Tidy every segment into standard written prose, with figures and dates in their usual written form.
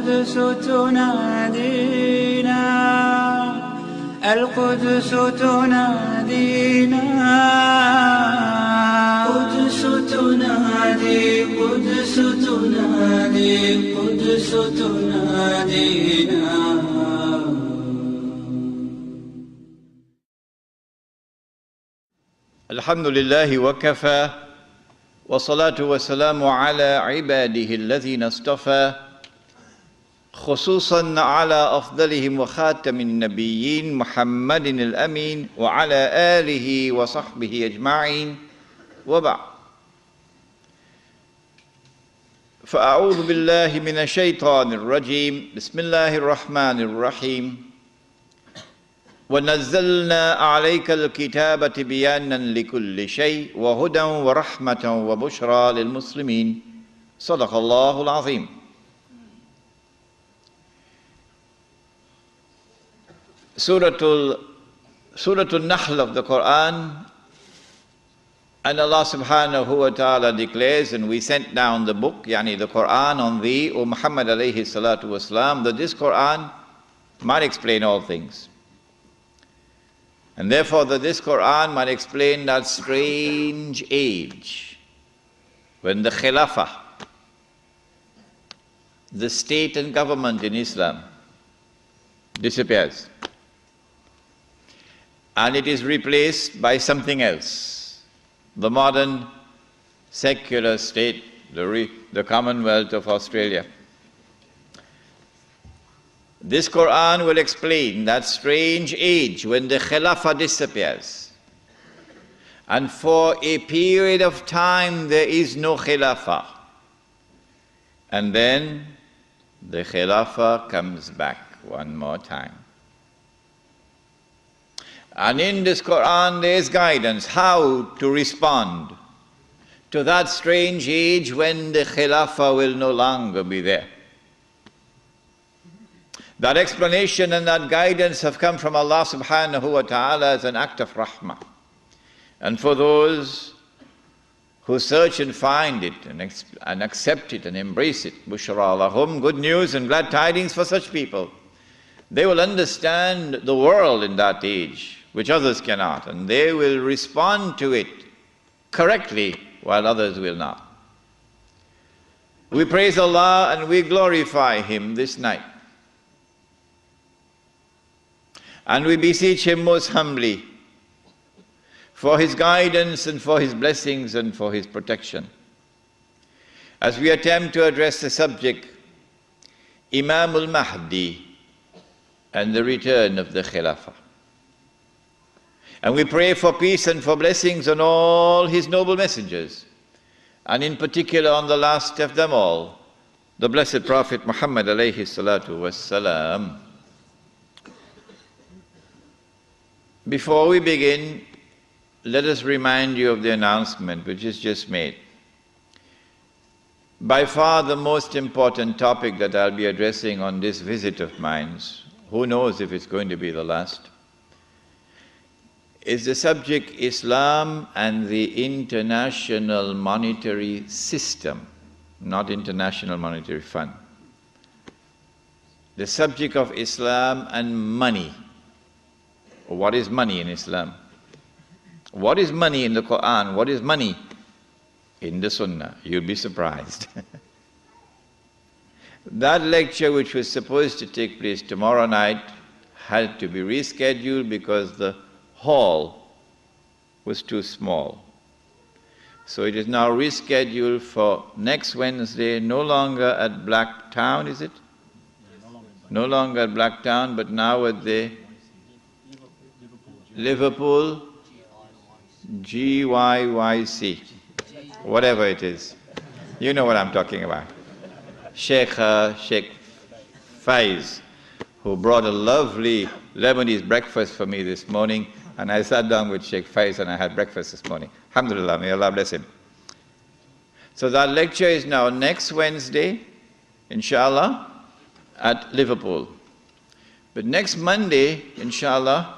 القدس تنادينا القدس تنادينا قدس تنادي قدس تنادي قدس تنادينا. الحمد لله وكفى والصلاة والسلام على عباده الذين اصطفى خصوصا على أفضلهم وخاتم النبيين محمد الأمين وعلى آله وصحبه أجمعين وبعد. فأعوذ بالله من الشيطان الرجيم. بسم الله الرحمن الرحيم. ونزلنا عليك الكتاب تبيانا لكل شيء وهدى ورحمة وبشرى للمسلمين. صدق الله العظيم. Surah Al-Nahl of the Quran, and Allah subhanahu wa ta'ala declares, and we sent down the book, yani the Quran, on thee, O Muhammad alayhi salatu wasalam, that this Quran might explain all things. And therefore that this Quran might explain that strange age when the Khilafah, the state and government in Islam, disappears. And it is replaced by something else. The modern secular state, the Commonwealth of Australia. This Quran will explain that strange age when the Khilafah disappears. And for a period of time there is no Khilafah. And then the Khilafah comes back one more time. And in this Quran there is guidance how to respond to that strange age when the Khilafah will no longer be there. That explanation and that guidance have come from Allah subhanahu wa ta'ala as an act of rahmah. And for those who search and find it and accept it and embrace it, bushra lahum, good news and glad tidings for such people. They will understand the world in that age, which others cannot, and they will respond to it correctly while others will not. We praise Allah and we glorify Him this night. And we beseech Him most humbly for His guidance and for His blessings and for His protection. As we attempt to address the subject, Imam al-Mahdi and the return of the Khilafah. And we pray for peace and for blessings on all His noble messengers, and in particular on the last of them all, the blessed Prophet Muhammad alayhi salatu wassalam. Before we begin, let us remind you of the announcement which is just made. By far the most important topic that I'll be addressing on this visit of mine, who knows if it's going to be the last, is the subject Islam and the international monetary system, not International Monetary Fund. The subject of Islam and money. What is money in Islam? What is money in the Quran? What is money in the Sunnah? You'll be surprised. That lecture, which was supposed to take place tomorrow night, had to be rescheduled because the hall was too small. So it is now rescheduled for next Wednesday, no longer at Blacktown, is it? No longer at Blacktown, but now at the Liverpool GYYC, whatever it is. You know what I'm talking about. Sheikh Faiz, who brought a lovely Lebanese breakfast for me this morning, and I sat down with Sheikh Faiz and I had breakfast this morning. Alhamdulillah, may Allah bless him. So that lecture is now next Wednesday, inshallah, at Liverpool. But next Monday, inshallah,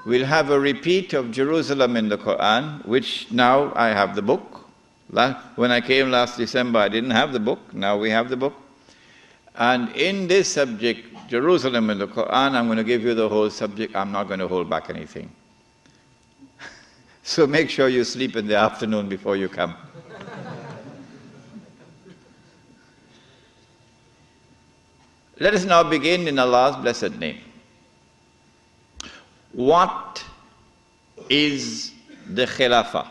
we'll have a repeat of Jerusalem in the Quran, which now I have the book. When I came last December, I didn't have the book. Now we have the book. And in this subject, Jerusalem in the Quran, I'm going to give you the whole subject. I'm not going to hold back anything. So make sure you sleep in the afternoon before you come. Let us now begin in Allah's blessed name. What is the Khilafah?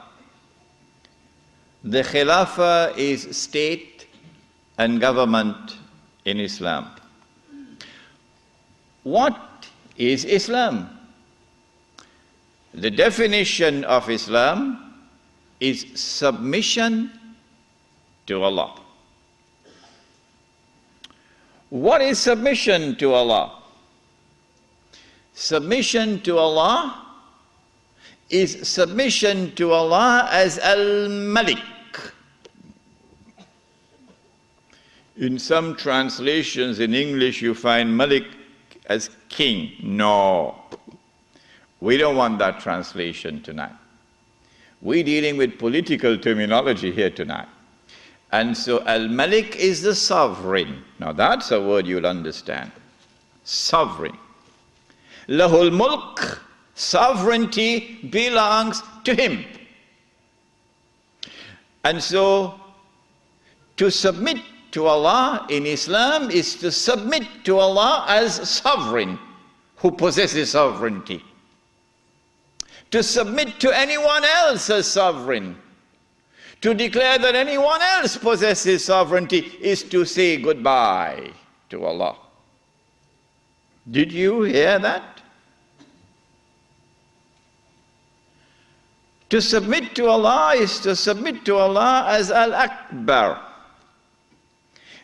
The Khilafah is state and government in Islam. What is Islam? The definition of Islam is submission to Allah. What is submission to Allah? Submission to Allah is submission to Allah as Al-Malik. In some translations in English you find Malik as king. No. We don't want that translation tonight. We're dealing with political terminology here tonight. And so Al-Malik is the sovereign. Now that's a word you'll understand. Sovereign. Lahul Mulk, sovereignty belongs to him. And so to submit to Allah in Islam is to submit to Allah as sovereign who possesses sovereignty. To submit to anyone else as sovereign, to declare that anyone else possesses sovereignty is to say goodbye to Allah. Did you hear that? To submit to Allah is to submit to Allah as Al-Akbar.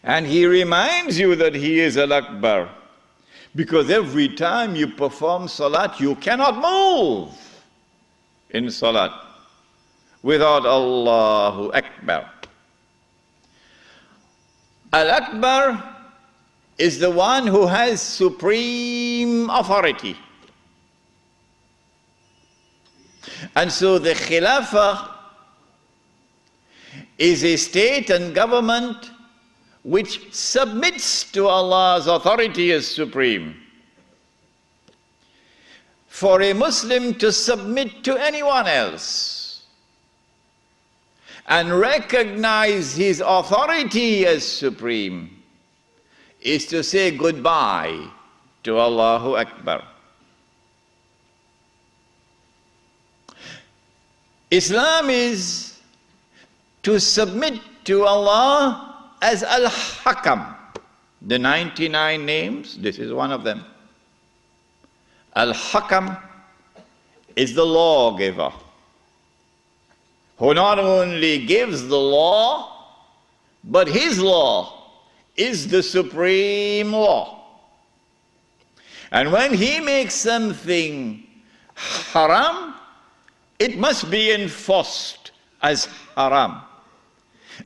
And He reminds you that He is Al-Akbar. Because every time you perform salat, you cannot move in salat without Allahu Akbar. Al-Akbar is the one who has supreme authority. And so the Khilafah is a state and government which submits to Allah's authority as supreme. For a Muslim to submit to anyone else and recognize his authority as supreme is to say goodbye to Allahu Akbar. Islam is to submit to Allah as Al-Hakam. The 99 names, this is one of them. Al-Hakam is the lawgiver, who not only gives the law, but his law is the supreme law. And when he makes something haram, it must be enforced as haram.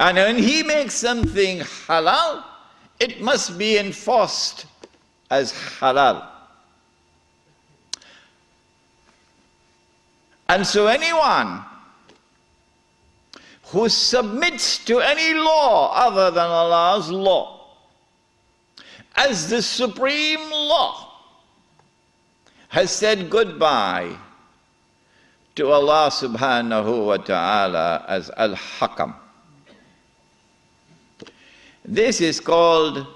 And when he makes something halal, it must be enforced as halal. And so anyone who submits to any law other than Allah's law as the supreme law has said goodbye to Allah subhanahu wa ta'ala as Al-Hakam. This is called,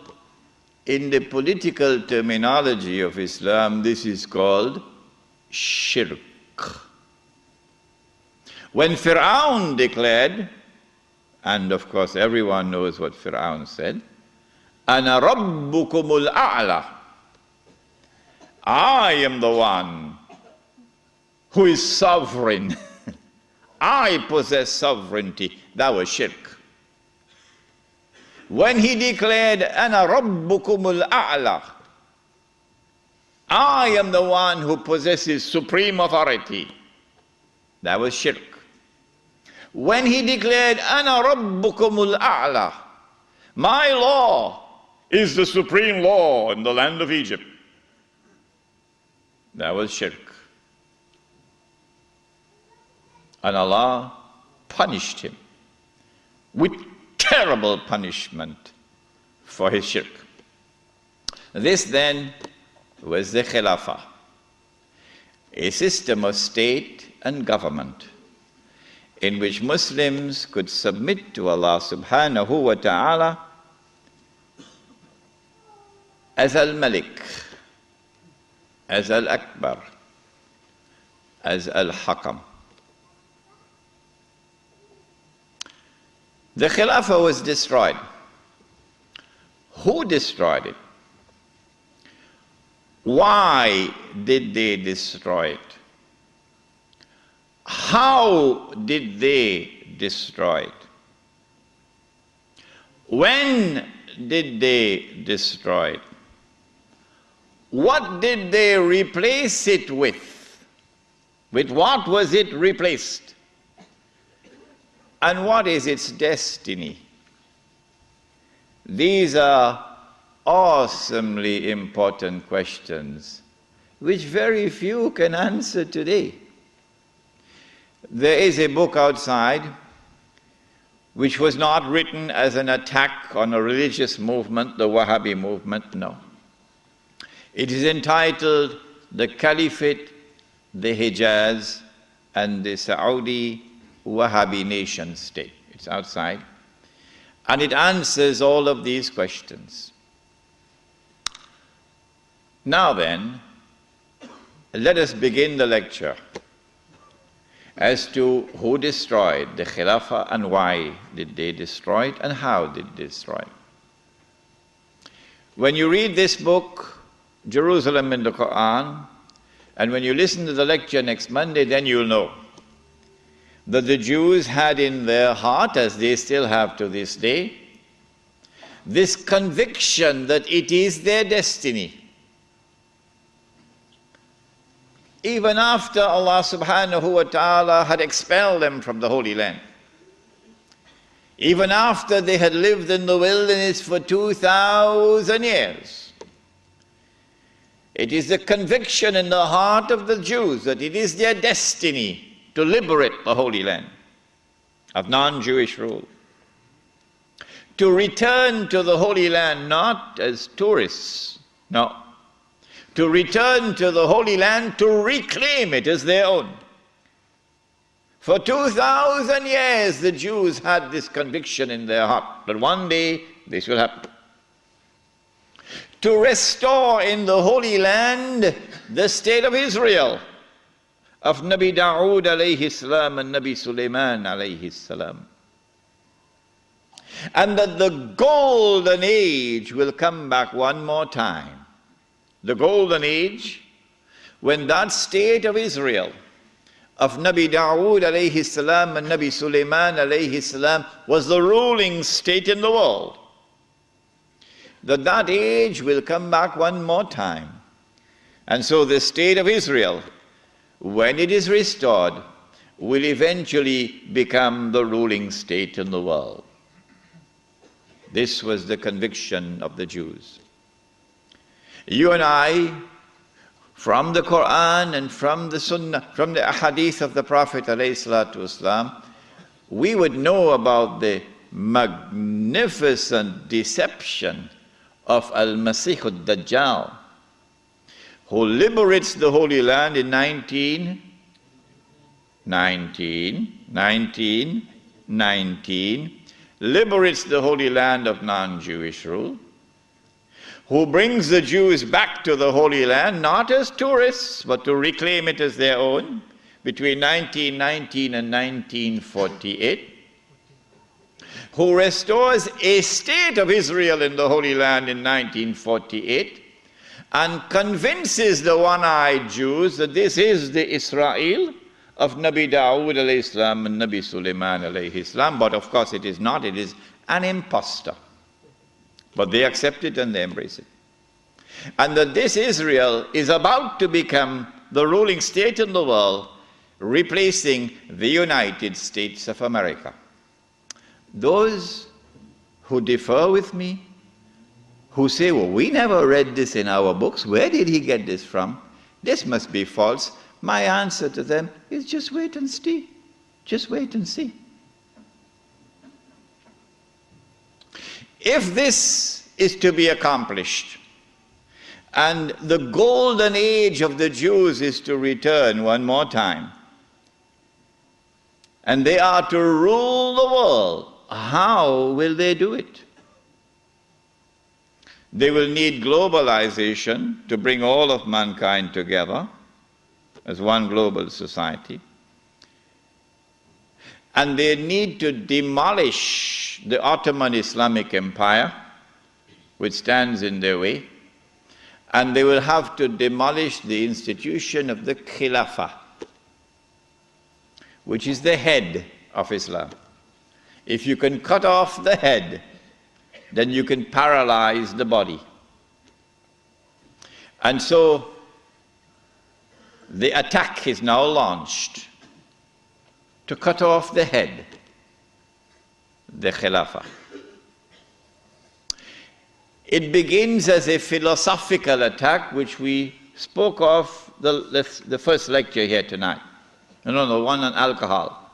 in the political terminology of Islam, this is called shirk. When Fir'aun declared, and of course everyone knows what Fir'aun said, Ana Rabbukumul A'la, I am the one who is sovereign. I possess sovereignty. That was shirk. When he declared, Ana Rabbukumul A'la, I am the one who possesses supreme authority, that was shirk. When he declared, Ana Rabbukumul A'la, my law is the supreme law in the land of Egypt, that was shirk. And Allah punished him with terrible punishment for his shirk. This then was the Khilafah, a system of state and government in which Muslims could submit to Allah subhanahu wa ta'ala as Al-Malik, as Al-Akbar, as Al-Hakam. The Khilafah was destroyed. Who destroyed it? Why did they destroy it? How did they destroy it? When did they destroy it? What did they replace it with? With what was it replaced? And what is its destiny? These are awesomely important questions which very few can answer today. There is a book outside which was not written as an attack on a religious movement, the Wahhabi movement, no. It is entitled The Caliphate, the Hijaz, and the Saudi Wahhabi nation state. It's outside. And it answers all of these questions. Now then, let us begin the lecture as to who destroyed the Khilafah and why did they destroy it and how did they destroy it. When you read this book, Jerusalem in the Quran, and when you listen to the lecture next Monday, then you'll know that the Jews had in their heart, as they still have to this day, this conviction that it is their destiny. Even after Allah subhanahu wa ta'ala had expelled them from the Holy Land, even after they had lived in the wilderness for 2,000 years, it is the conviction in the heart of the Jews that it is their destiny to liberate the Holy Land of non-Jewish rule, to return to the Holy Land not as tourists, no, to return to the Holy Land to reclaim it as their own. For 2,000 years the Jews had this conviction in their heart that one day this will happen. To restore in the Holy Land the state of Israel, of Nabi Dawood alayhi salam and Nabi Sulaiman alayhi salam. And that the golden age will come back one more time. The golden age when that state of Israel, of Nabi Dawood alayhi salam and Nabi Sulaiman alayhi salam was the ruling state in the world. That age will come back one more time. And so the state of Israel, when it is restored, will eventually become the ruling state in the world. This was the conviction of the Jews. You and I, from the Quran and from the Sunnah, from the Ahadith of the Prophet ﷺ, we would know about the magnificent deception of Al-Masih al-Dajjal, who liberates the Holy Land in 1919, liberates the Holy Land of non-Jewish rule, who brings the Jews back to the Holy Land, not as tourists, but to reclaim it as their own, between 1919 and 1948, who restores a state of Israel in the Holy Land in 1948, and convinces the one-eyed Jews that this is the Israel of Nabi Dawood alayhi salam and Nabi Sulaiman alayhi salam, but of course it is not, it is an impostor. But they accept it and they embrace it. And that this Israel is about to become the ruling state in the world, replacing the United States of America. Those who differ with me, who say, well, we never read this in our books, where did he get this from? This must be false. My answer to them is just wait and see. Just wait and see. If this is to be accomplished, And the golden age of the Jews is to return one more time. And they are to rule the world. How will they do it? They will need globalization to bring all of mankind together as one global society. And they need to demolish the Ottoman Islamic Empire, which stands in their way. And they will have to demolish the institution of the Khilafah, which is the head of Islam. If you can cut off the head, then you can paralyze the body. And so the attack is now launched to cut off the head, the Khilafah. It begins as a philosophical attack, which we spoke of the first lecture here tonight. No, the one on alcohol.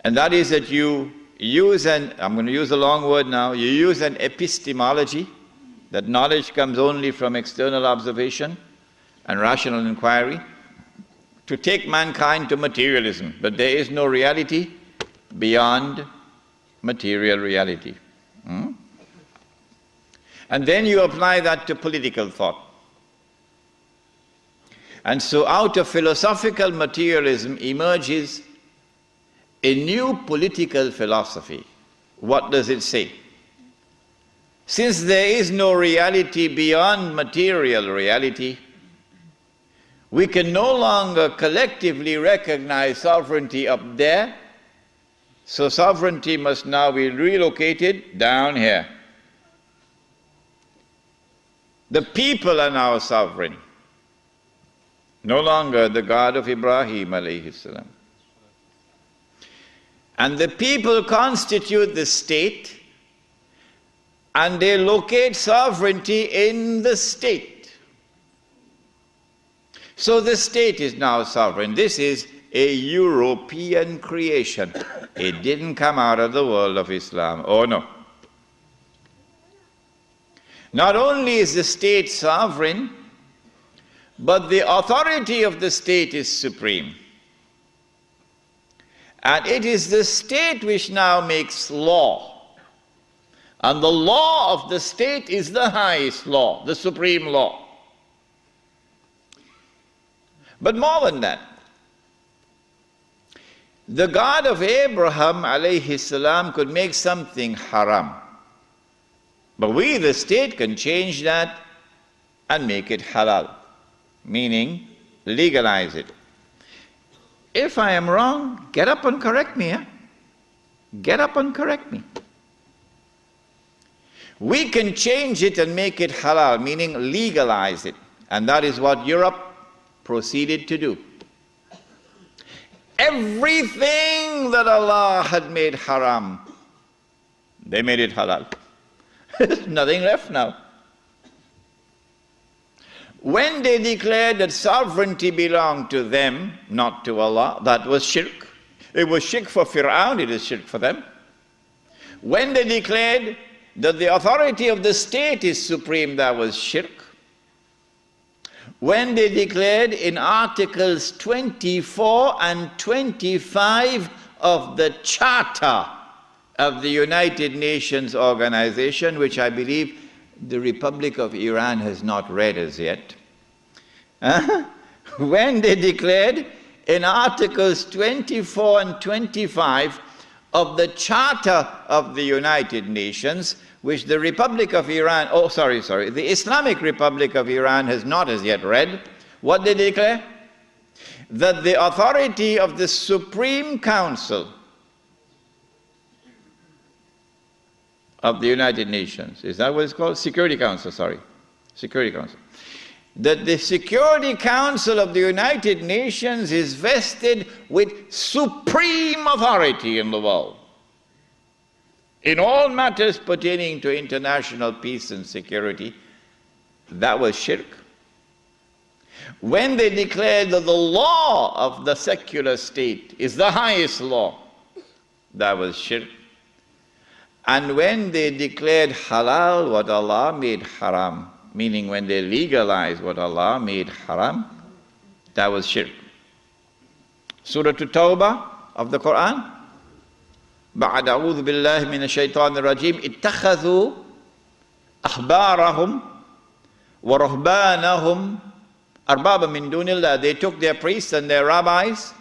And that is that you use I'm going to use a long word now, you use an epistemology, that knowledge comes only from external observation and rational inquiry, to take mankind to materialism. But there is no reality beyond material reality. And then you apply that to political thought. And so out of philosophical materialism emerges a new political philosophy. What does it say? Since there is no reality beyond material reality, we can no longer collectively recognize sovereignty up there, so sovereignty must now be relocated down here. The people are now sovereign, no longer the God of Ibrahim alayhi salam. And the people constitute the state, and they locate sovereignty in the state. So the state is now sovereign. This is a European creation. It didn't come out of the world of Islam. Oh no. Not only is the state sovereign, but the authority of the state is supreme. And it is the state which now makes law. And the law of the state is the highest law, the supreme law. But more than that, the God of Abraham alayhi salam could make something haram. But we, the state, can change that and make it halal, meaning legalize it. If I am wrong, get up and correct me. Get up and correct me. We can change it and make it halal, meaning legalize it. And that is what Europe proceeded to do. Everything that Allah had made haram, they made it halal. There's nothing left now. When they declared that sovereignty belonged to them, not to Allah, that was shirk. It was shirk for Fir'aun, it is shirk for them. When they declared that the authority of the state is supreme, that was shirk. When they declared in Articles 24 and 25 of the Charter of the United Nations Organization, which I believe the Republic of Iran has not read as yet. When they declared in Articles 24 and 25 of the Charter of the United Nations, which the Republic of Iran, the Islamic Republic of Iran has not as yet read, what did they declare? That the authority of the Supreme Council of the United Nations, is that what it's called? Security Council, Security Council. That the Security Council of the United Nations is vested with supreme authority in the world, in all matters pertaining to international peace and security. That was shirk. When they declared that the law of the secular state is the highest law, that was shirk. And when they declared halal what Allah made haram, meaning when they legalized what Allah made haram, that was shirk. Surah At-Tawbah of the Quran, بعد أعوذ بالله من الشيطان الرجيم اتخذوا أحبارهم ورهبانهم أربابا من دون الله. They took their priests and their rabbis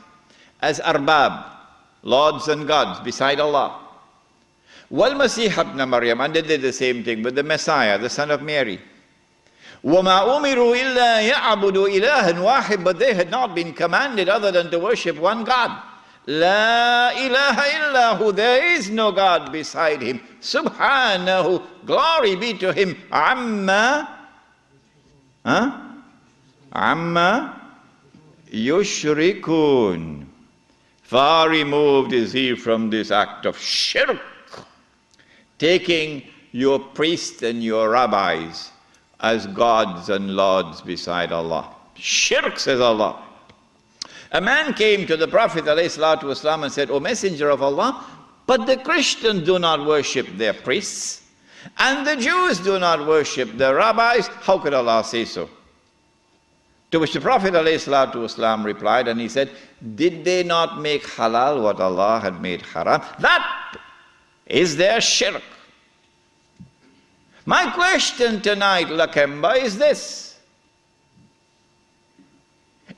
as arbab, lords and gods beside Allah. وَالْمَسِيحَ ابْنَ مَرْيَمَ, and they did the same thing with the Messiah, the son of Mary. وَمَا أُمِرُوا إِلَّا يَعْبُدُوا إِلَهًا وَاحِدًا, but they had not been commanded other than to worship one God. La ilaha illahu, there is no God beside him. Subhanahu, glory be to him. Amma yushrikun. Far removed is he from this act of shirk, taking your priests and your rabbis as gods and lords beside Allah. Shirk, says Allah. A man came to the Prophet ﷺ and said, O Messenger of Allah, but the Christians do not worship their priests, and the Jews do not worship their rabbis. How could Allah say so? To which the Prophet ﷺ replied, and he said, did they not make halal what Allah had made haram? That is their shirk. My question tonight, Lakemba, is this.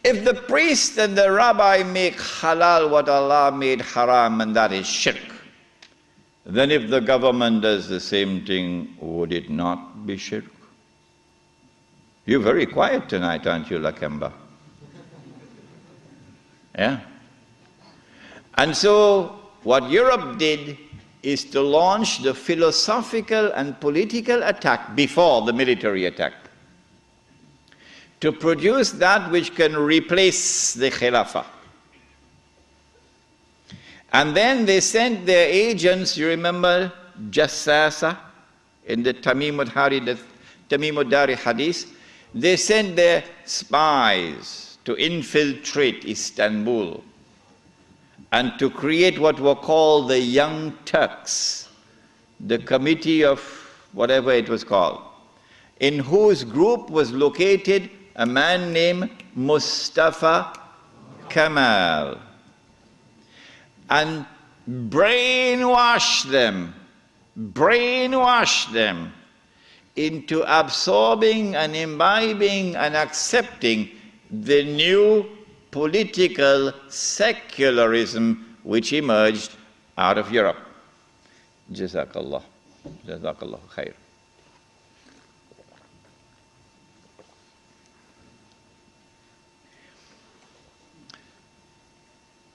If the priest and the rabbi make halal what Allah made haram, and that is shirk, then if the government does the same thing, would it not be shirk? You're very quiet tonight, aren't you, Lakemba? Yeah? And so, what Europe did is to launch the philosophical and political attack before the military attack, to produce that which can replace the Khilafah. And then they sent their agents, you remember Jassasa in the Tamim al-Dari hadith, they sent their spies to infiltrate Istanbul and to create what were called the Young Turks, the committee of whatever it was called, in whose group was located a man named Mustafa Kemal, and brainwash them into absorbing and imbibing and accepting the new political secularism which emerged out of Europe. Jazakallah. Jazakallah khair.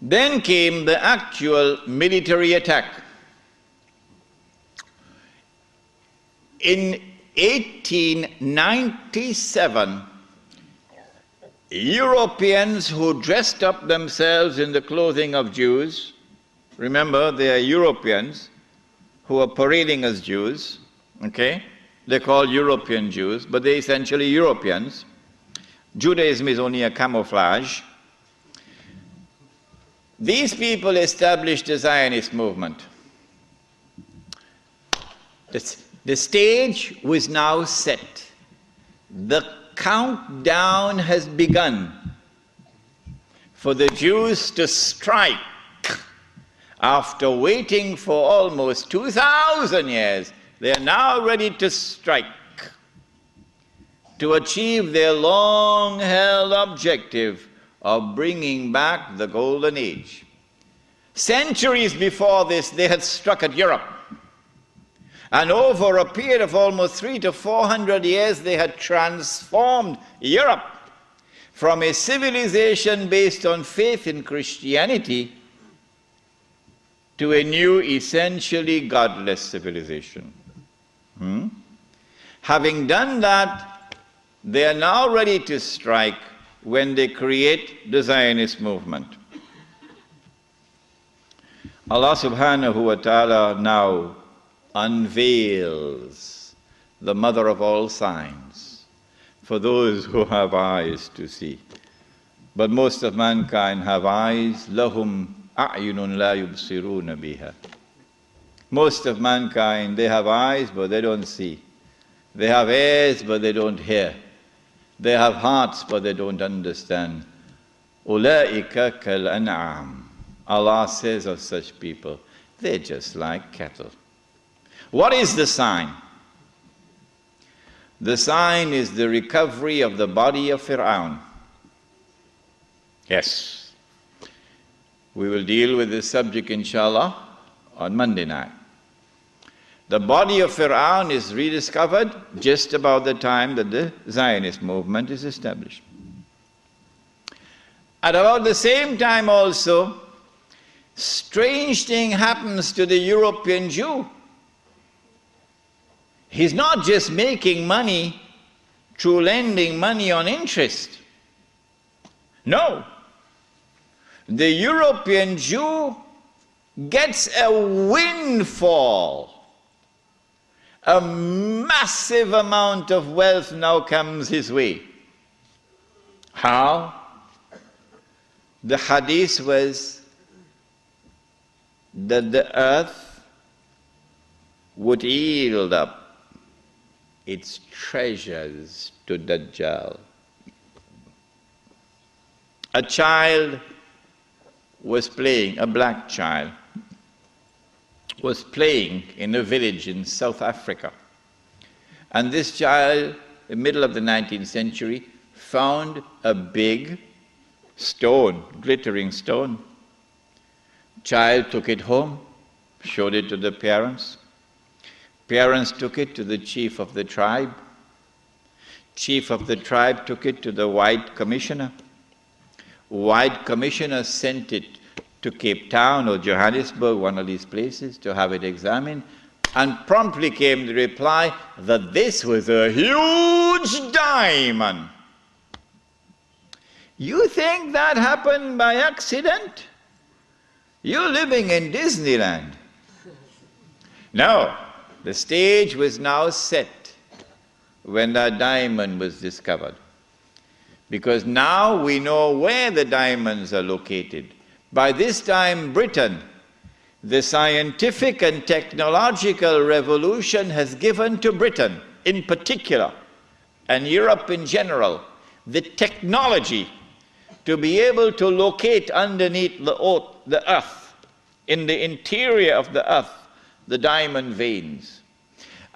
Then came the actual military attack. In 1897, Europeans who dressed up themselves in the clothing of Jews, remember they are Europeans who are parading as Jews, okay? They're called European Jews, but they're essentially Europeans. Judaism is only a camouflage. These people established the Zionist movement. The stage was now set. The countdown has begun for the Jews to strike. After waiting for almost 2,000 years, they are now ready to strike to achieve their long-held objective of bringing back the Golden Age. Centuries before this, they had struck at Europe. And over a period of almost 300 to 400 years, they had transformed Europe from a civilization based on faith in Christianity to a new, essentially godless civilization. Having done that, they are now ready to strike when they create the Zionist movement. Allah subhanahu wa ta'ala now unveils the mother of all signs for those who have eyes to see. But most of mankind have eyes, lahum a'yunun la yubsiruna biha. Most of mankind, they have eyes but they don't see. They have ears but they don't hear. They have hearts but they don't understand. Ulaika kal an'am. Allah says of such people, they're just like cattle. What is the sign? The sign is the recovery of the body of Fir'aun. Yes. We will deal with this subject, inshallah, on Monday night. The body of Fir'aun is rediscovered just about the time that the Zionist movement is established. At about the same time also, strange thing happens to the European Jew. He's not just making money through lending money on interest. No. The European Jew gets a windfall. A massive amount of wealth now comes his way. How? The hadith was that the earth would yield up its treasures to Dajjal. A child was playing, a black child, was playing in a village in South Africa. And this child, in the middle of the 19th century, found a big stone, glittering stone. Child took it home, showed it to the parents. Parents took it to the chief of the tribe. Chief of the tribe took it to the white commissioner. White commissioner sent it to Cape Town or Johannesburg, one of these places, to have it examined, and promptly came the reply that this was a huge diamond. You think that happened by accident? You're living in Disneyland. No, the stage was now set when that diamond was discovered. Because now we know where the diamonds are located. By this time, Britain, the scientific and technological revolution has given to Britain in particular, and Europe in general, the technology to be able to locate underneath the earth, in the interior of the earth, the diamond veins.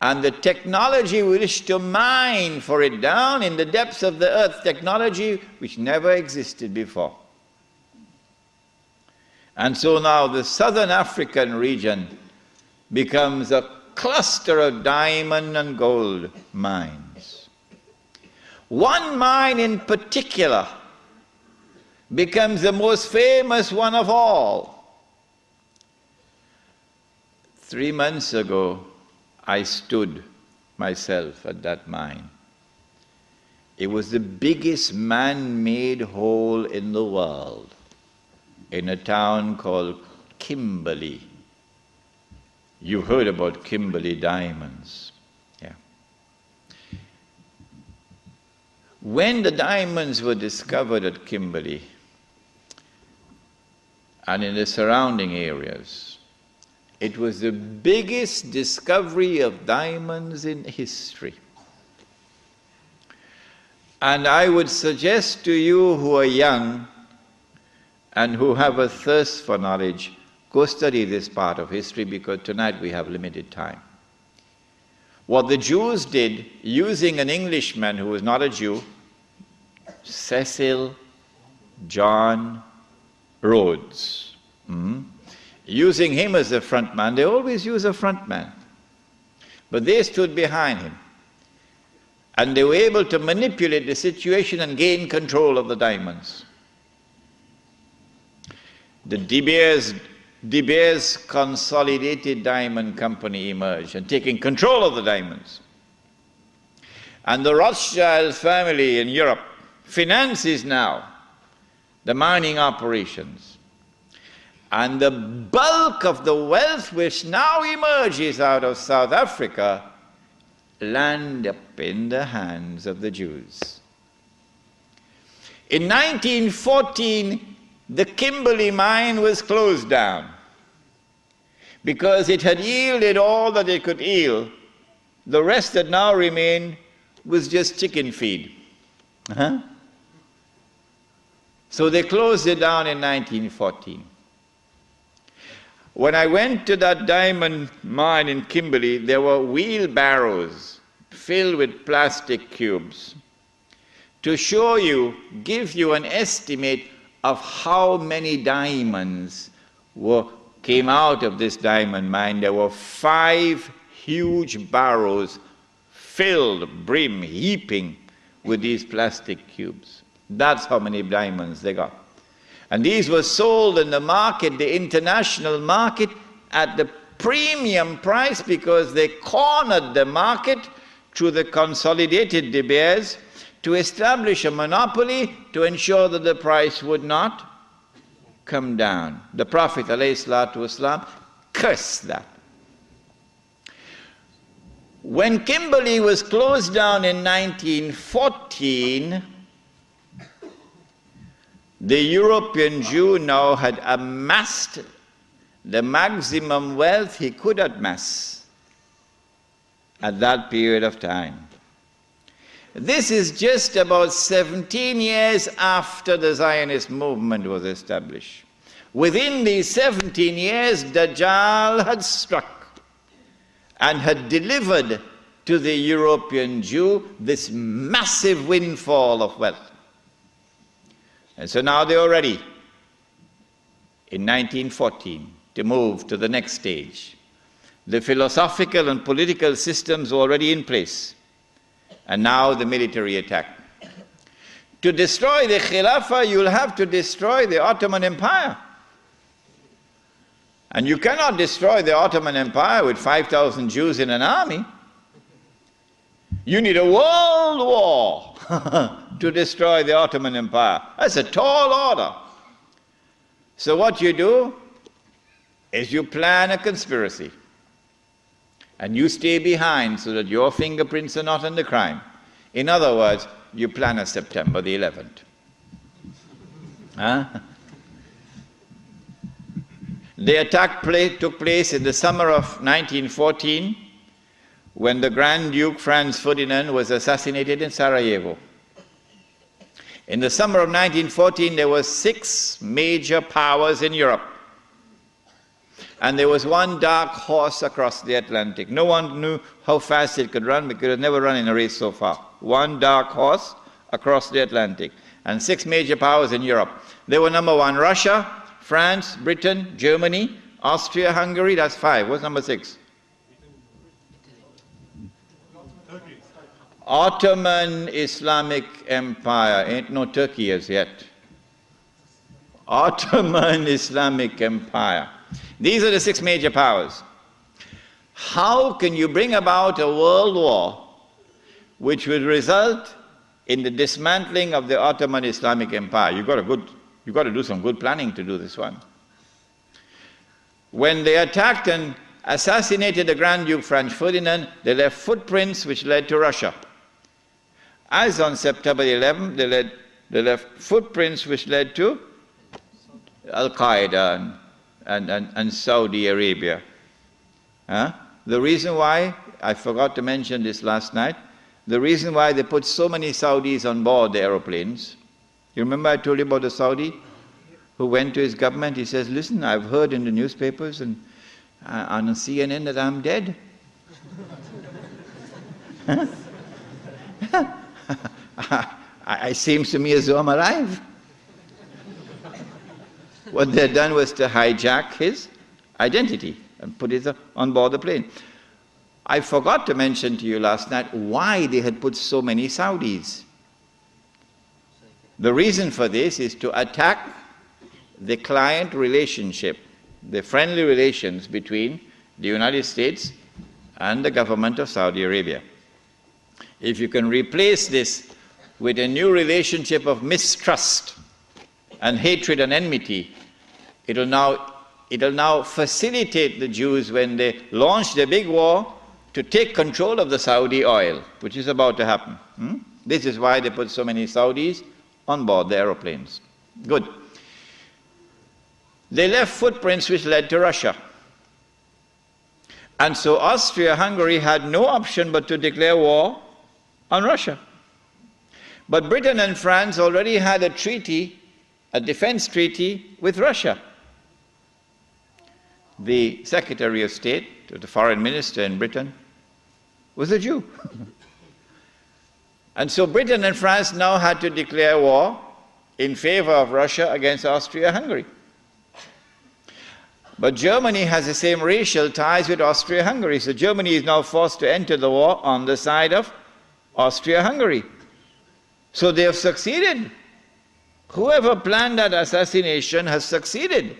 And the technology we wish to mine for it down in the depths of the earth, technology which never existed before. And so now the southern African region becomes a cluster of diamond and gold mines. One mine in particular becomes the most famous one of all. 3 months ago, I stood myself at that mine. It was the biggest man-made hole in the world, in a town called Kimberley. You heard about Kimberley diamonds. Yeah. When the diamonds were discovered at Kimberley and in the surrounding areas, it was the biggest discovery of diamonds in history. And I would suggest to you who are young and who have a thirst for knowledge, go study this part of history, because tonight we have limited time. What the Jews did, using an Englishman who was not a Jew, Cecil John Rhodes, using him as a front man. They always use a front man, but they stood behind him, and they were able to manipulate the situation and gain control of the diamonds. The De Beers Consolidated Diamond Company emerged and taking control of the diamonds. And the Rothschild family in Europe finances now the mining operations. And the bulk of the wealth which now emerges out of South Africa land up in the hands of the Jews. In 1914, the Kimberley mine was closed down. because it had yielded all that it could yield. The rest that now remained was just chicken feed. So they closed it down in 1914. When I went to that diamond mine in Kimberley, there were wheelbarrows filled with plastic cubes to show you, give you an estimate of how many diamonds came out of this diamond mine. There were 5 huge barrows filled, brim, heaping with these plastic cubes. That's how many diamonds they got. And these were sold in the market, the international market, at the premium price because they cornered the market through the consolidated De Beers to establish a monopoly to ensure that the price would not come down. The Prophet ﷺ cursed that. When Kimberley was closed down in 1914, the European Jew now had amassed the maximum wealth he could amass at that period of time. This is just about 17 years after the Zionist movement was established. Within these 17 years, Dajjal had struck and had delivered to the European Jew this massive windfall of wealth. And so now they are ready in 1914 to move to the next stage. The philosophical and political systems are already in place. And now the military attack. To destroy the Khilafah, you'll have to destroy the Ottoman Empire. And you cannot destroy the Ottoman Empire with 5,000 Jews in an army. You need a world war to destroy the Ottoman Empire. That's a tall order. So what you do is you plan a conspiracy. And you stay behind so that your fingerprints are not on the crime. In other words, you plan a September the 11th. The attack took place in the summer of 1914 when the Grand Duke Franz Ferdinand was assassinated in Sarajevo. In the summer of 1914, there were 6 major powers in Europe. And there was one dark horse across the Atlantic. No one knew how fast it could run because it had never run in a race so far. One dark horse across the Atlantic. And 6 major powers in Europe. They were number 1, Russia, France, Britain, Germany, Austria, Hungary. That's 5. What's number 6? Ottoman Islamic Empire. Ain't no Turkey as yet. Ottoman Islamic Empire. These are the 6 major powers. How can you bring about a world war which would result in the dismantling of the Ottoman Islamic Empire? You've got to do some good planning to do this one. When they attacked and assassinated the Grand Duke Franz Ferdinand, they left footprints which led to Russia. As on September 11th, they left footprints which led to Al-Qaeda and Saudi Arabia. The reason why, I forgot to mention this last night, the reason why they put so many Saudis on board the aeroplanes, you remember I told you about the Saudi who went to his government, he says, listen, I've heard in the newspapers and on CNN that I'm dead. It seems to me as though I'm alive. What they had done was to hijack his identity and put it on board the plane. I forgot to mention to you last night why they had put so many Saudis. The reason for this is to attack the client relationship, the friendly relations between the United States and the government of Saudi Arabia. If you can replace this with a new relationship of mistrust and hatred and enmity, it'll now facilitate the Jews when they launch their big war to take control of the Saudi oil, which is about to happen. This is why they put so many Saudis on board the aeroplanes. Good. They left footprints which led to Russia. And so Austria-Hungary had no option but to declare war on Russia. But Britain and France already had a treaty, a defense treaty with Russia. The Secretary of State, the Foreign Minister in Britain, was a Jew. And so Britain and France now had to declare war in favor of Russia against Austria-Hungary. But Germany has the same racial ties with Austria-Hungary, so Germany is now forced to enter the war on the side of Austria-Hungary. So they have succeeded. Whoever planned that assassination has succeeded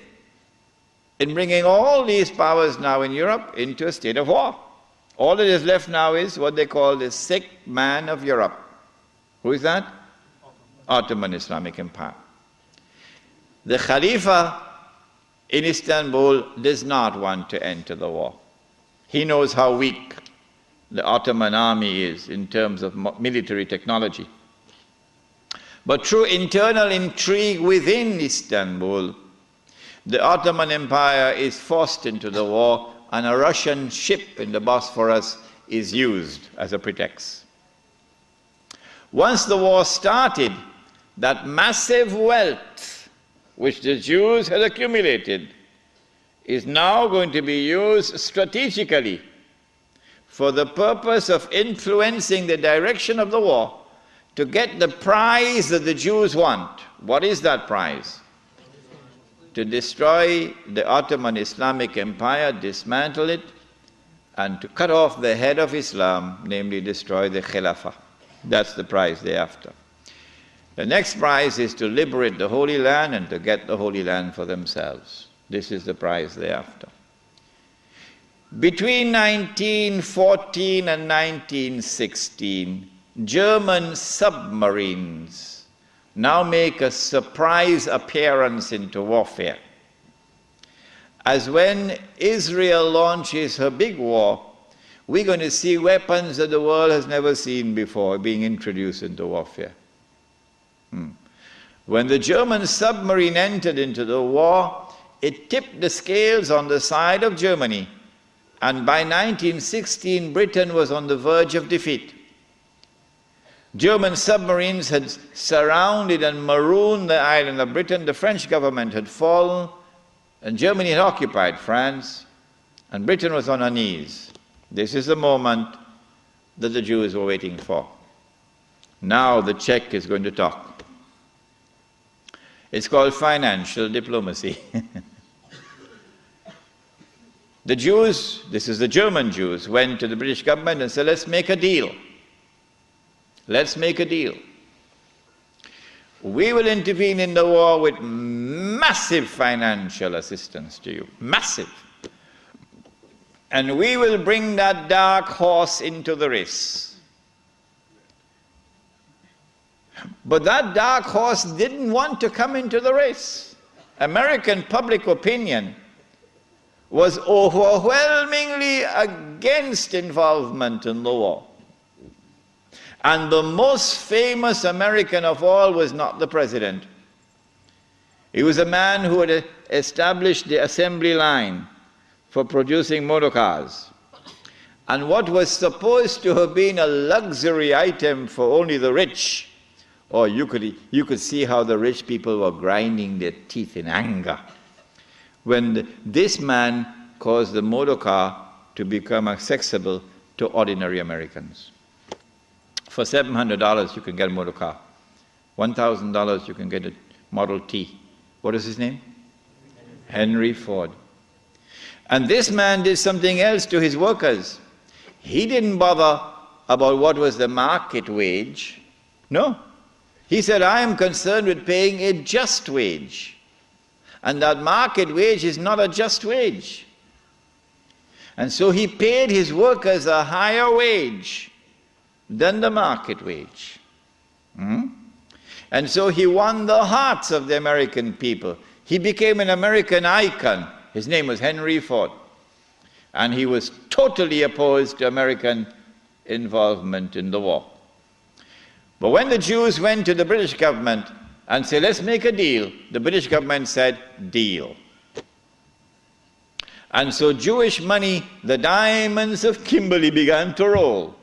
in bringing all these powers now in Europe into a state of war. All that is left now is what they call the sick man of Europe. Who is that? Ottoman Islamic Empire. The Khalifa in Istanbul does not want to enter the war. He knows how weak the Ottoman army is in terms of military technology. But through internal intrigue within Istanbul, the Ottoman Empire is forced into the war, and a Russian ship in the Bosphorus is used as a pretext. Once the war started, that massive wealth which the Jews had accumulated is now going to be used strategically for the purpose of influencing the direction of the war to get the prize that the Jews want. What is that prize? To destroy the Ottoman Islamic Empire, dismantle it, and to cut off the head of Islam, namely destroy the Caliphate. That's the prize they're after. The next prize is to liberate the Holy Land and to get the Holy Land for themselves. This is the prize they're after. Between 1914 and 1916, German submarines now make a surprise appearance into warfare. As when Israel launches her big war, we're going to see weapons that the world has never seen before being introduced into warfare. When the German submarine entered into the war, it tipped the scales on the side of Germany, and by 1916 Britain was on the verge of defeat. German submarines had surrounded and marooned the island of Britain. The French government had fallen, and Germany had occupied France, and Britain was on her knees. This is the moment that the Jews were waiting for. Now the Czech is going to talk. It's called financial diplomacy. The Jews, this is the German Jews, went to the British government and said, let's make a deal. Let's make a deal. We will intervene in the war with massive financial assistance to you. Massive. And we will bring that dark horse into the race. But that dark horse didn't want to come into the race. American public opinion was overwhelmingly against involvement in the war. And the most famous American of all was not the president. He was a man who had established the assembly line for producing motor cars. And what was supposed to have been a luxury item for only the rich, or you could see how the rich people were grinding their teeth in anger when this man caused the motor car to become accessible to ordinary Americans. For $700 you can get a motor car. $1,000 you can get a Model T. What is his name? Henry Ford. And this man did something else to his workers. He didn't bother about what was the market wage. No. He said, I am concerned with paying a just wage. And that market wage is not a just wage. And so he paid his workers a higher wage than the market wage. And so he won the hearts of the American people. He became an American icon. His name was Henry Ford. And he was totally opposed to American involvement in the war. But when the Jews went to the British government and said, let's make a deal, the British government said, deal. And so Jewish money, the diamonds of Kimberley began to roll.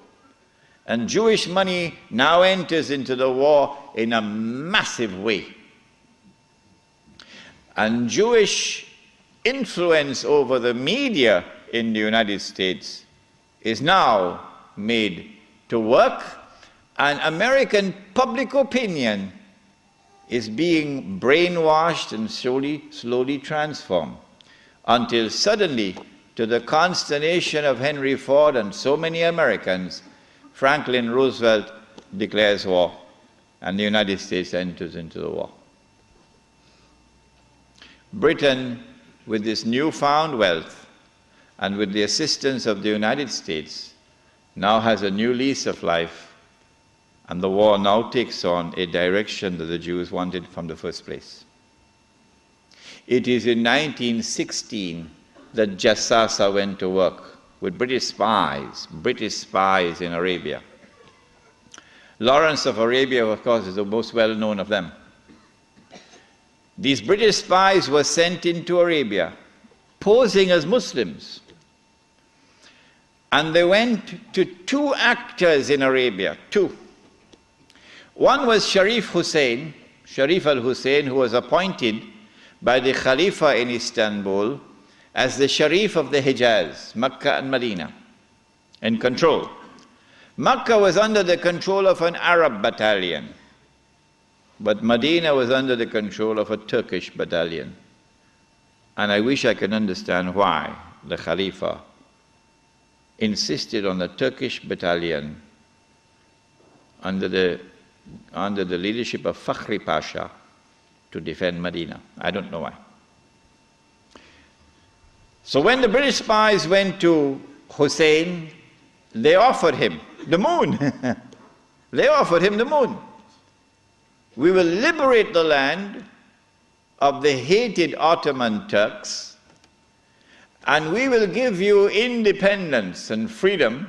And Jewish money now enters into the war in a massive way. And Jewish influence over the media in the United States is now made to work, and American public opinion is being brainwashed and slowly transformed, until suddenly, to the consternation of Henry Ford and so many Americans, Franklin Roosevelt declares war, and the United States enters into the war. Britain, with this newfound wealth and with the assistance of the United States, now has a new lease of life, and the war now takes on a direction that the Jews wanted from the first place. It is in 1916 that Jassasa went to work with British spies in Arabia. Lawrence of Arabia, of course, is the most well-known of them. These British spies were sent into Arabia, posing as Muslims. And they went to two actors in Arabia, two. One was Sharif al-Hussein, who was appointed by the Khalifa in Istanbul as the Sharif of the Hijaz, Mecca and Medina, in control. Mecca was under the control of an Arab battalion, but Medina was under the control of a Turkish battalion. And I wish I could understand why the Khalifa insisted on the Turkish battalion under the leadership of Fakhri Pasha to defend Medina. I don't know why. So when the British spies went to Hosein, they offered him the moon. They offered him the moon. We will liberate the land of the hated Ottoman Turks, and we will give you independence and freedom,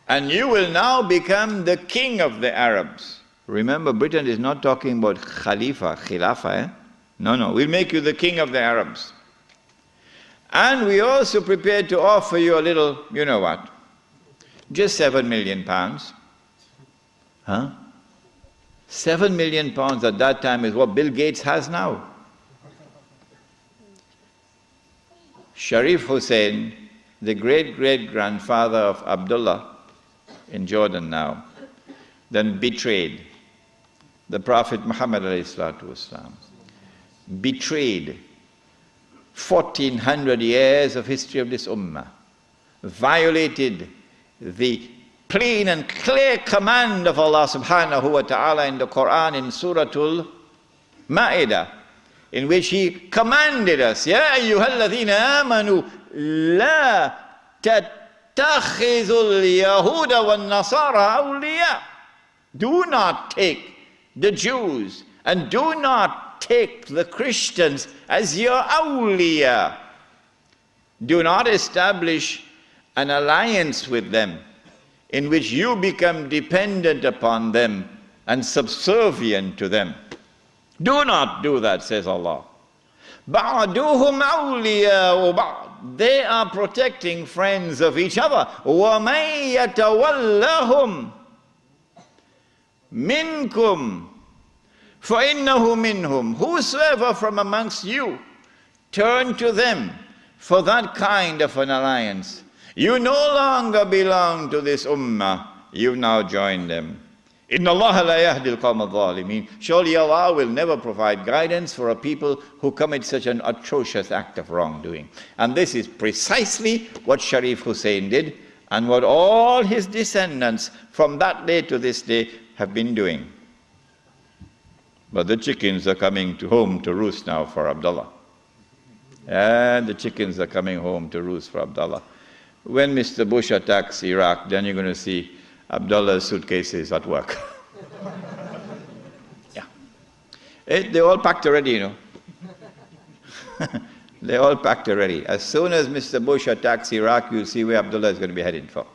and you will now become the king of the Arabs. Remember, Britain is not talking about Khilafah. No, we'll make you the king of the Arabs. And we also prepared to offer you a little, you know what, just £7 million. Huh? £7 million at that time is what Bill Gates has now. Sharif Hussein, the great-great-grandfather of Abdullah in Jordan now, then betrayed the Prophet Muhammad ﷺ, betrayed 1400 years of history of this ummah, violated the plain and clear command of Allah subhanahu wa ta'ala in the Quran in Suratul Ma'idah, in which He commanded us, Ya ayyuhalladhina amanu la tattakhizul yahuda wan nasara awliya. Do not take the Jews and do not take the Christians as your awliya. Do not establish an alliance with them in which you become dependent upon them and subservient to them. Do not do that, says Allah. بَعْدُهُمْ أَوْلِيَاءُ بَعْضٍ. They are protecting friends of each other. وَمَنْ يَتَوَلَّهُمْ مِنْكُمْ فَإِنَّهُ مِنْهُمْ. Whosoever from amongst you turn to them for that kind of an alliance, you no longer belong to this ummah, you've now joined them. Inna Allah la yahdi al-qawm al-zalimin. Surely Allah will never provide guidance for a people who commit such an atrocious act of wrongdoing. And this is precisely what Sharif Hussein did, and what all his descendants from that day to this day have been doing. But the chickens are coming home to roost now for Abdullah. And the chickens are coming home to roost for Abdullah. When Mr. Bush attacks Iraq, then you're going to see Abdullah's suitcases at work. Yeah. They're all packed already, you know. They're all packed already. As soon as Mr. Bush attacks Iraq, you'll see where Abdullah is going to be heading for.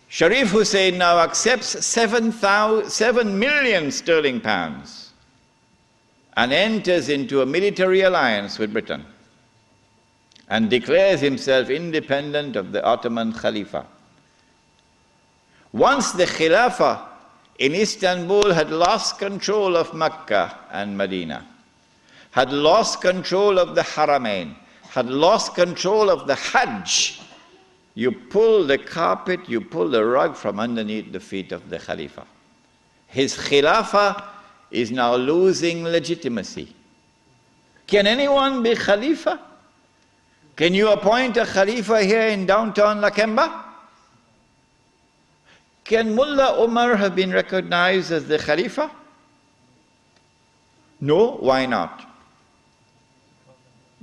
Sharif Hussein now accepts 7 million sterling pounds and enters into a military alliance with Britain. and declares himself independent of the Ottoman Khalifa. Once the Khilafah in Istanbul had lost control of Mecca and Medina, had lost control of the Haramain, had lost control of the Hajj, you pull the carpet, you pull the rug from underneath the feet of the Khalifa. His Khilafah is now losing legitimacy. Can anyone be Khalifa? Can you appoint a Khalifa here in downtown Lakemba? Can Mullah Umar have been recognized as the Khalifa? No, why not?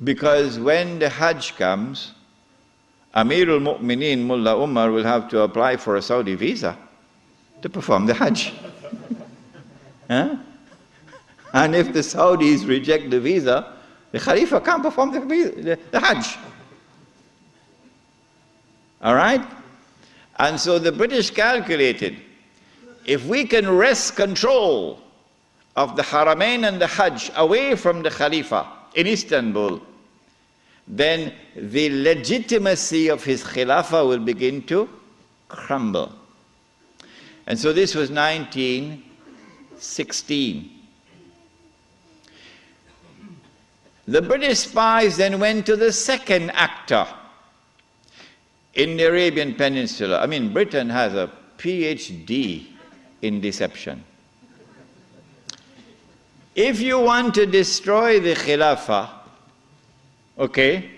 Because when the Hajj comes, Amirul Mu'mineen Mullah Umar will have to apply for a Saudi visa to perform the Hajj. Huh? And if the Saudis reject the visa, the Khalifa can't perform the Hajj. All right? And so the British calculated, if we can wrest control of the Haramain and the Hajj away from the Khalifa in Istanbul, then the legitimacy of his Khilafah will begin to crumble. And so this was 1916. The British spies then went to the second actor in the Arabian Peninsula. I mean, Britain has a PhD in deception. If you want to destroy the Khilafah, okay,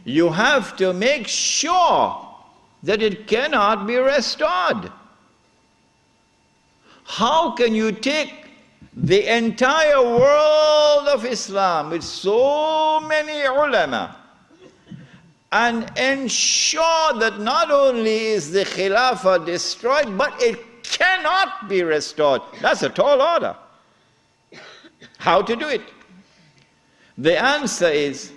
you have to make sure that it cannot be restored. How can you take the entire world of Islam with so many ulama and ensure that not only is the Khilafah destroyed, but it cannot be restored? That's a tall order. How to do it? The answer is,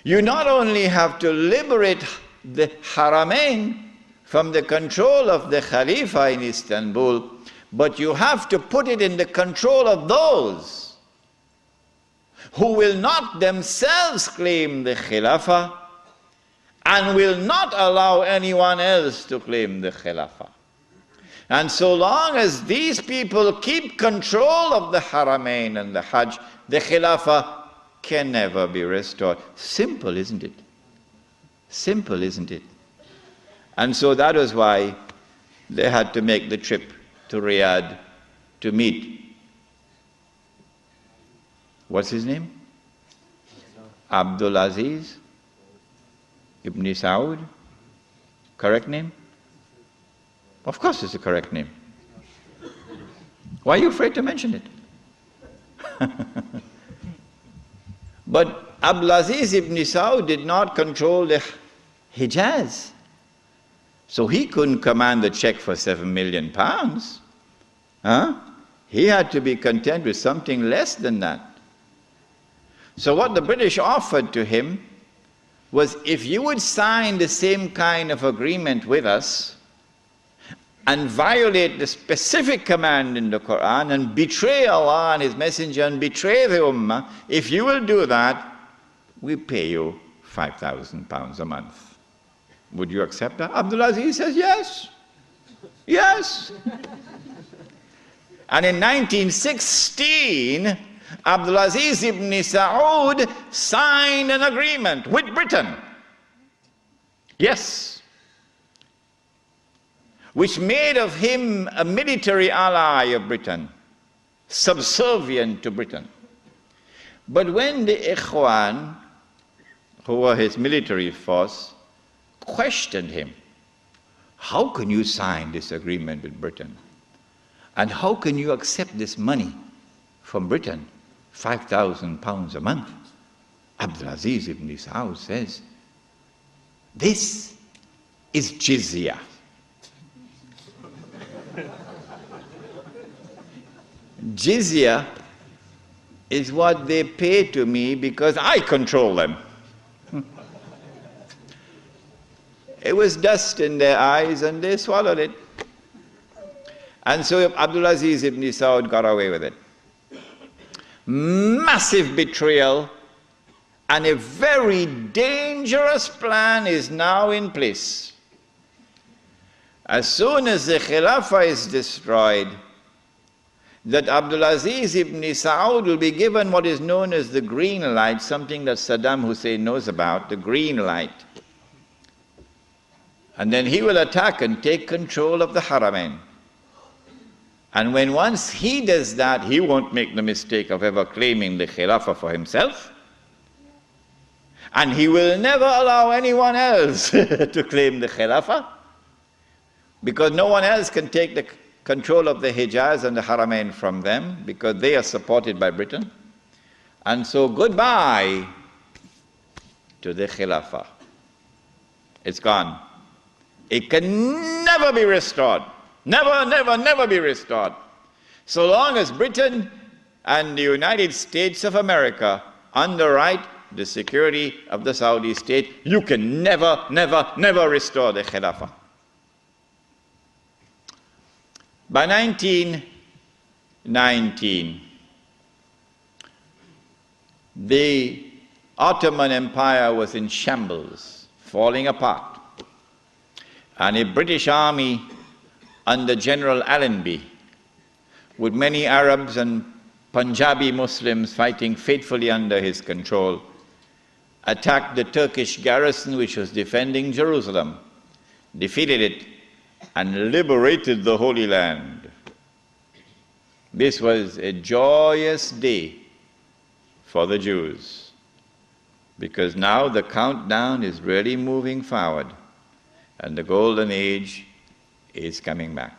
you not only have to liberate the Haramain from the control of the Khalifa in Istanbul, but you have to put it in the control of those who will not themselves claim the Khilafah and will not allow anyone else to claim the Khilafah. And so long as these people keep control of the Haramain and the Hajj, the Khilafah can never be restored. Simple, isn't it? Simple, isn't it? And so that was why they had to make the trip to Riyadh to meet, what's his name? Abdul Aziz Ibn Saud. Correct name? Of course it's a correct name. Why are you afraid to mention it? But Abdul Aziz Ibn Saud did not control the Hijaz. So he couldn't command a check for £7 million. Huh? He had to be content with something less than that. So what the British offered to him was, if you would sign the same kind of agreement with us and violate the specific command in the Quran and betray Allah and His Messenger and betray the Ummah, if you will do that, we pay you £5,000 a month. Would you accept that? Abdul Aziz says, yes. Yes. And in 1916, Abdul Aziz ibn Saud signed an agreement with Britain. Yes. Which made of him a military ally of Britain, subservient to Britain. But when the Ikhwan, who were his military force, questioned him, how can you sign this agreement with Britain? And how can you accept this money from Britain, £5,000 a month? Abdul Aziz ibn Saud says, this is jizya. Jizya is what they pay to me because I control them. It was dust in their eyes and they swallowed it. And so Abdul Aziz ibn Saud got away with it. Massive betrayal And a very dangerous plan is now in place. As soon as the Khilafah is destroyed, that Abdulaziz ibn Saud will be given what is known as the green light, something that Saddam Hussein knows about, the green light. And then he will attack and take control of the Haramain. And when once he does that, he won't make the mistake of ever claiming the Khilafah for himself. And he will never allow anyone else to claim the Khilafah, because no one else can take the control of the Hijaz and the Haramain from them, because they are supported by Britain. And so goodbye to the Khilafah. It's gone. It can never be restored. Never, never, never be restored. So long as Britain and the United States of America underwrite the security of the Saudi state, you can never, never, never restore the Khilafah. By 1919, the Ottoman Empire was in shambles, falling apart. And a British army under General Allenby, with many Arabs and Punjabi Muslims fighting faithfully under his control, attacked the Turkish garrison which was defending Jerusalem, defeated it, and liberated the Holy Land. This was a joyous day for the Jews, because now the countdown is really moving forward, and the golden age is coming back.